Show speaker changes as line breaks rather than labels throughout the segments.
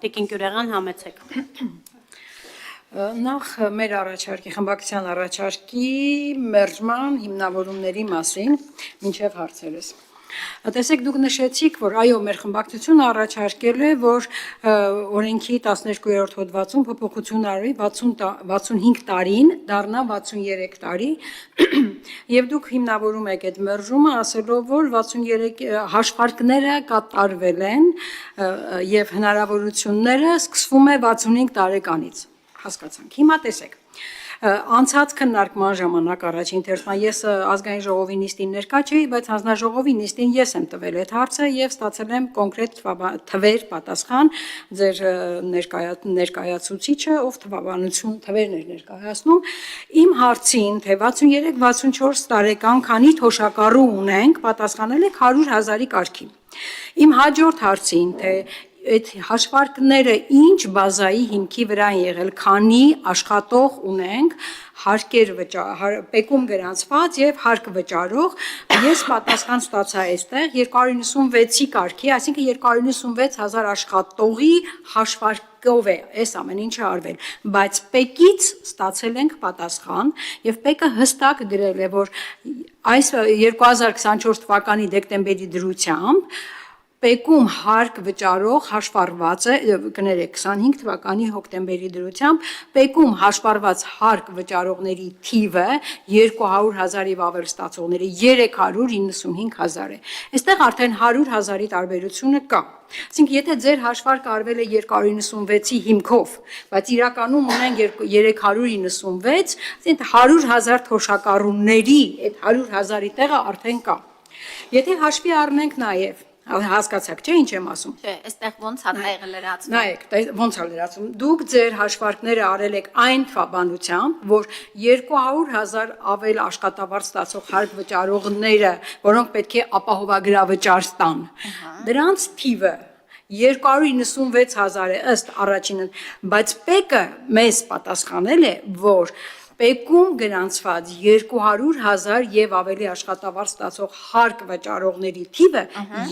Տիկին Գյուրեղյան, համեցեք։
Նախ մեր առաջարկի, խմբակցության առաջարկի մերժման հիմնավորումների մասին, մինչև հարցերս։ Տեսեք, դուք նշեցիք, որ այո, մեր խմբակցությունը առաջարկել է, որ օրենքի 12-րդ հոդվածում փոփոխություն արվի 65 տարին, դառնա 63 տարի, եւ դուք հիմնավորում եք այդ մերժումը, ասելով, որ 63 հաշվարկները կատարվել են եւ հնարավորությունները սկսվում է 65 տարեկանից։ Հասկացանք։ Հիմա տեսեք, անցած քննարկման ժամանակ առաջին թերթման ես ազգային ժողովի նիստին ներկա չէի, բայց հանձնաժողովի նիստին ես եմ տվել այդ հարցը եւ ստացել եմ կոնկրետ թվեր պատասխան ձեր ներկայացուցիչը, ով թվերն էր ներկայացնում, իմ հարցին, թե 63-64 տարեկան քանի թոշակառու ունենք, պատասխանել եք 100,000-ի կարգին։ Իմ հաջորդ հարցին, թե այդ հաշվարկները ինչ բազայի հիմքի վրա են եղել, քանի աշխատող ունենք, պեկում գրանցված եւ հարկ վճարող, ես պատասխան ստացա այստեղ 296-ի կարգի, այսինքն 296,000 աշխատողի հաշվարկով է այս ամեն ինչը արվել, բայց պեկից ստացել ենք պատասխան եւ պեկը հստակ գրել է, որ այս 2024 թվականի դեկտեմբերի դրությամբ պեկում հարկ վճարող հաշվառված է, կներեք 25 թվականի հոկտեմբերի դրությամբ, պեկում հաշվառված հարկ վճարողների թիվը 200,000-ի ավել ստացողների 395,000 է։ Այստեղ արդեն 100,000-ի տարբերությունը կա։ Այսինքն, եթե ձեր հաշվարկը արվել է 296-ի հիմքով, բայց իրականում ունենք 396, այսինքն 100,000 թոշակառուների այդ 100,000-ի տեղը արդեն կա։ Եթե հաշվի առնենք նաև հասկացաք, չէ՞ ինչ եմ ասում։
Չէ, այստեղ ոնց է տեղը լրացվում։
Նայեք, ոնց է լրացվում։ Դուք ձեր հաշվարկները արել եք այն թվաբանությամբ, որ 200,000 ավել աշխատավարձ ստացող հարկ վճարողները, որոնք պետք է ապահովագրավճար ստան, դրանց թիվը 296,000 է ըստ առաջինը, բայց պեկը մեզ պատասխանել է, որ պեկում գրանցված 200,000 եւ ավելի աշխատավարձ ստացող հարկ վճարողների թիվը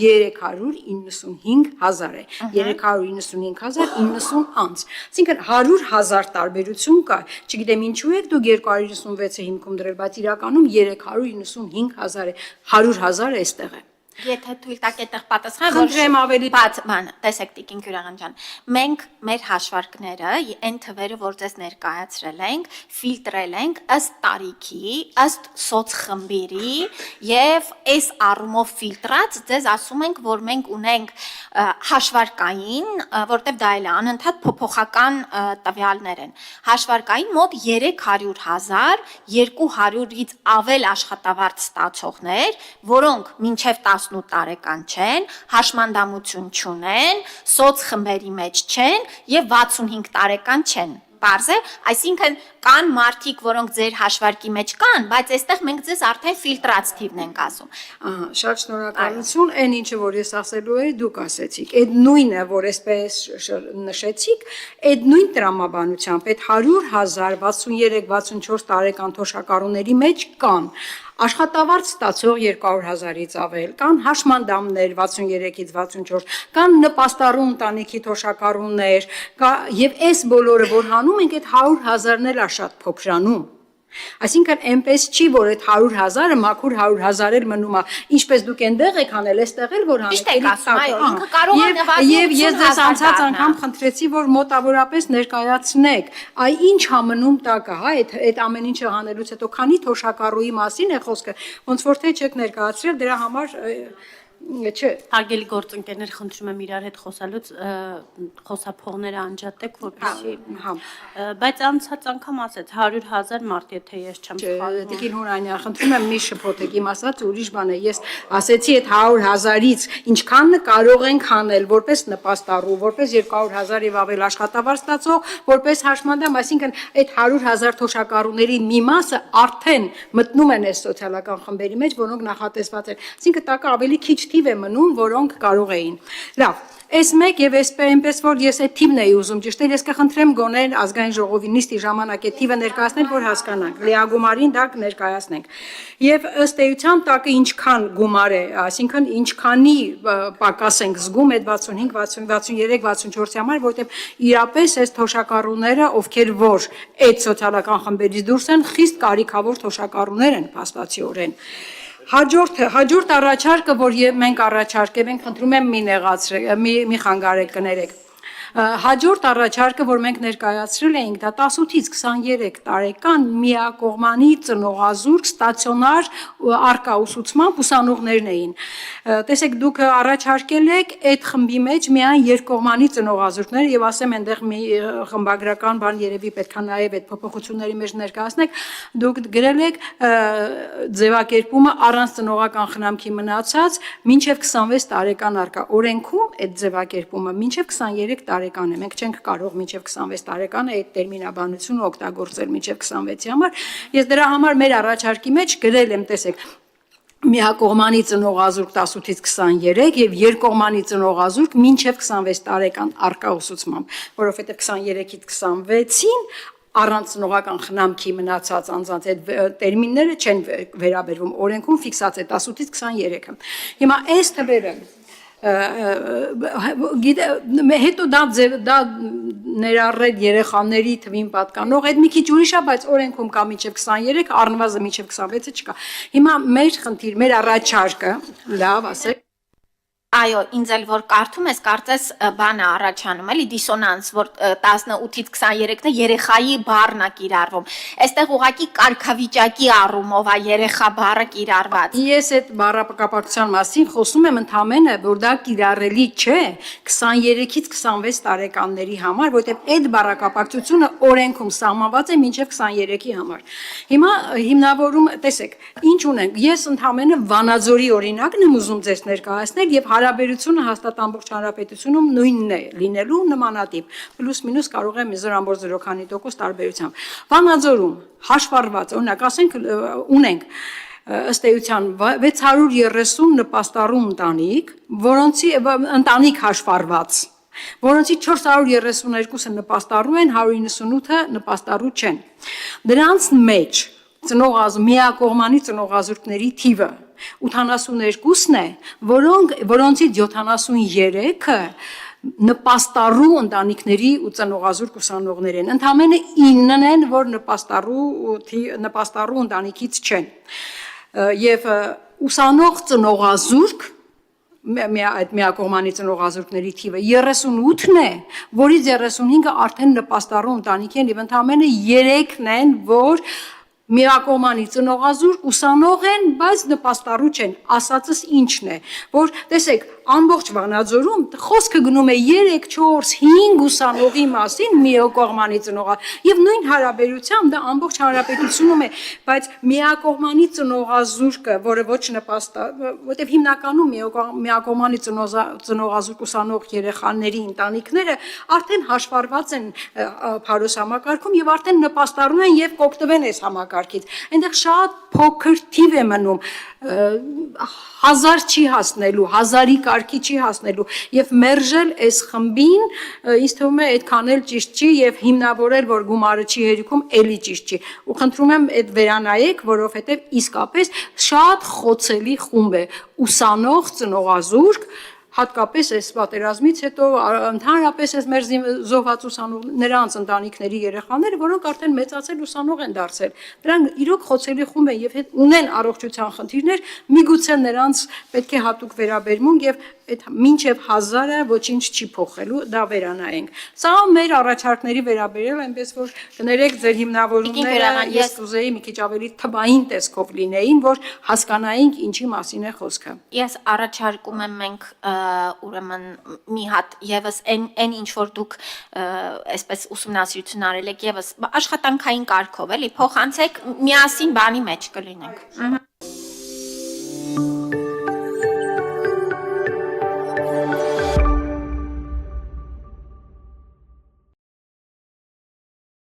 395,000 է, 395,090 անց, այսինքն 100,000 տարբերություն կա, չգիտեմ ինչու եք դուք 296-ը հիմքում դրել, բայց իրականում 395,000 է, 100,000 այստեղ է։
Եթե թույլ տաք այդտեղ պատասխան,
խնդրեմ ավելի
բաց բան, տեսեք Տիկին Գյուրեղյան ջան, մենք մեր հաշվարկները, այն թվերը, որ ձեզ ներկայացրել ենք, ֆիլտրել ենք ըստ տարիքի, ըստ սոցխմբերի եւ այս առումով ֆիլտրած ձեզ ասում ենք, որ մենք ունենք հաշվարկային, որտեղ դա էլ է անընդհատ փոփոխական տվյալներ են։ Հաշվարկային մոտ 300,000, 200-ից ավել աշխատավարձ ստացողներ, որոնք մինչև 18 տարեկան չեն, հաշմանդամություն չունեն, սոցխմբերի մեջ չեն եւ 65 տարեկան չեն։ Պարզ է, այսինքն կան մարդիկ, որոնք ձեր հաշվարկի մեջ կան, բայց այստեղ մենք ձեզ արդեն ֆիլտրած թիվն ենք ասում։
Ահա, շատ շնորհակալություն, այն ինչը որ ես ասելու էի, դուք ասեցիք։ Այդ նույնը, որ այսպես նշեցիք, այդ նույն տրամաբանությամբ այդ 100,000 63-64 տարեկան թոշակառուների մեջ կան աշխատավարձ ստացող 200,000-ից ավել, կան հաշմանդամներ 63-ից 64, կան նպաստառու ընտանիքի թոշակառուներ, եւ այս բոլորը որ հանում ենք, այդ 100,000-ն էլ շատ փոքրանում։ Այսինքն այնպես չի, որ այդ 100,000-ը մաքուր 100,000 էլ մնում է, ինչպես դուք այնտեղ եք անել, այստեղ էլ որ
անեք։ Ճիշտ եք ասում, այո, ինքը կարող է նվազել։
Եվ ես ձեզ անցած անգամ խնդրեցի, որ մոտավորապես ներկայացնեք, այ ինչ համնում տակը, հա, այդ ամեն ինչը հանելուց հետո քանի թոշակառուի մասին է խոսքը, ոնց որ թե չեք ներկայացրել, դրա համար չէ։
Հարգելի գործընկերներ, խնդրում եմ իրար հետ խոսալուց խոսափողները անջատեք, որպեսզի բայց անցած անգամ ասեց 100,000 մարդ, եթե ես չեմ սխալվում։
Տիկին Հունանյան, խնդրում եմ մի շփոթեք, իմ ասած ուրիշ բան է, ես ասեցի այդ 100,000-ից ինչքան կարող ենք անել, որպես նպաստառու, որպես 200,000 եւ ավել աշխատավարձ ստացող, որպես հաշմանդամ, այսինքն այդ 100,000 թոշակառուների մի մասը արդեն մտնում են այս սոցիալական խմբերի մեջ, որոնք նախատեսված են։ Այսինքն տակը ավելի քիչ թիվ է մնում, որոնք կարող էին։ Լավ, այս մեկ եւ այնպես որ ես այդ թիվն էի ուզում ճշտել, ես կխնդրեմ գոնե ազգային ժողովի նիստի ժամանակ այդ թիվը ներկայացնել, որ հասկանանք, լիագումարին դա ներկայացնենք։ Եվ ըստ էության տակը ինչքան գումար է, այսինքն ինչքանի պակաս ենք զգում այդ 65, 63, 64-ի համար, որտեղ իրապես այս թոշակառուները, ովքեր որ այդ սոցիալական խմբերից դուրս են, խիստ կարիքավոր թոշակառուներ են փաստացիորեն։ Հաջորդ առաջարկը, որ մենք առաջարկել ենք, խնդրում եմ մի խանգարեք կներեք։ Հաջորդ առաջարկը, որ մենք ներկայացրել էինք, դա 18-ից 23 տարեկան միակողմանի ծնողազուրկ ստացիոնար առկա ուսուցման ուսանողներն էին։ Տեսեք, դուք առաջարկել եք այդ խմբի մեջ միայն երկկողմանի ծնողազուրկներ եւ ասեմ այնտեղ մի խմբագրական բան երևի պետքա նաեւ այդ փոփոխությունների մեջ ներկայացնեք, դուք գրել եք ձևակերպումը առանց ծնողական խնամքի մնացած մինչեւ 26 տարեկան առկա։ Օրենքում այդ ձևակերպումը մինչեւ 23 տարեկան է։ Մենք չենք կարող մինչև 26 տարեկան այդ տերմինաբանությունը օգտագործել մինչև 26-ի համար։ Ես դրա համար մեր առաջարկի մեջ գրել եմ, տեսեք, միակողմանի ծնողազուրկ 18-ից 23 եւ երկկողմանի ծնողազուրկ մինչեւ 26 տարեկան առկա ուսուցմամբ, որովհետեւ 23-ից 26-ին առանց ծնողական խնամքի մնացած անձանց այդ տերմինները չեն վերաբերվում, օրենքում ֆիքսած է 18-ից 23-ը։ Հիմա այս թվերը հետո դա ներառել երեխաների թվին պատկանող, այդ մի քիչ ուրիշ է, բայց օրենքում կա մինչև 23, առնվազն մինչև 26-ը չկա։ Հիմա մեր խնդիր, մեր առաջարկը, լավ, ասեք։
Այո, ինձ էլ որ կարդում ես, կարծես բանը առաջանում, էլի դիսոնանս, որ 18-ից 23-ը երեխայի բառն է կիրառվում։ Այստեղ ուղղակի կարգավիճակի առումով է երեխա բառը կիրառված։
Ես այդ բառապակապակցության մասին խոսում եմ ընդհանրապես, որ դա կիրառելի չէ 23-ից 26 տարեկանների համար, որտեղ այդ բառակապակցությունը օրենքում սահմանված է մինչև 23-ի համար։ Հիմա հիմնավորում, տեսեք, ինչ ունենք։ Ես ընդհանրապես Վանաձորի օրինակն եմ ուզում ձեզ ներկայացնել եւ հարաբերությունը հաստատ ամբողջ հանրապետությունում նույնն է լինելու նմանատիպ պլյուս մինուս կարող է 0.0 քանի տոկոս տարբերությամբ Վանաձորում հաշվառված օրինակ ասենք ունենք ըստ էության 630 նպաստառու ընտանիք որոնցի ընտանիք հաշվառված որոնցից 432-ը նպաստառու են 198-ը նպաստառու չեն դրանց մեջ միակողմանի ծնողազուրկների թիվը 82-ն է, որոնցից 73-ը նպաստառու ընտանիքների ու ծնողազուրկ ուսանողներ են։ Ընդամենը 9-ն են, որ նպաստառու ընտանիքից չեն։ Եվ ուսանող ծնողազուրկ այդ միակողմանի ծնողազուրկների թիվը 38-ն է, որից 35-ը արդեն նպաստառու ընտանիք են եւ ընդամենը 3-ն են, որ միակողմանի ծնողազուրկ ուսանող են, բայց նպաստառու չեն, ասածս ինչն է, որ տեսեք, ամբողջ Վանաձորում խոսքը գնում է 3, 4, 5 ուսանողի մասին միակողմանի ծնողազուրկ եւ նույն հարաբերությամբ դա ամբողջ հանրապետությունում է, բայց միակողմանի ծնողազուրկը, որը ոչ որտեւ հիմնականում միակողմանի ծնողազուրկ ուսանող երեխաների ընտանիքները արդեն հաշվառված են Փարոս համակարգում եւ արդեն նպաստառու են եւ կօգտվեն այս համակարգից։ Այնտեղ շատ փոքր թիվ է մնում 1000 չի հասնելու, 1000-ի կարգի չի հասնելու եւ մերժել այս խմբին ինձ թվում է այդքան էլ ճիշտ չի եւ հիմնավորել որ գումարը չի հերիքում էլի ճիշտ չի ու խնդրում եմ այդ վերանայեք որովհետեւ իսկապես շատ խոցելի խումբ է ուսանող ծնողազուրկ հատկապես այս պատերազմից հետո ընդհանրապես այս մեր զոհված ուսանող նրանց ընտանիքների երեխաները, որոնք արդեն մեծացել ուսանող են դարձել։ Դրանք իրոք խոցելի խումբ են եւ ունեն առողջության խնդիրներ, միգուցե նրանց պետք է հատուկ վերաբերմունք եւ այդ մինչև 1000-ը ոչինչ չի փոխելու, դա վերանայենք։ Սա մեր առաջարկների վերաբերել այնպես որ կներեք ձեր հիմնավորումները ես կուզեի մի քիչ ավելի թվային տեսքով լինեին, որ հասկանայինք ինչի մասին է խոսքը։
Ես առաջարկում եմ մենք ուրեմն մի հատ եւս այն ինչ որ դուք այսպես ուսումնասիրություն արել եք եւս աշխատանքային կարգով էլի փոխանցեք միասին բանի մեջ կլինենք։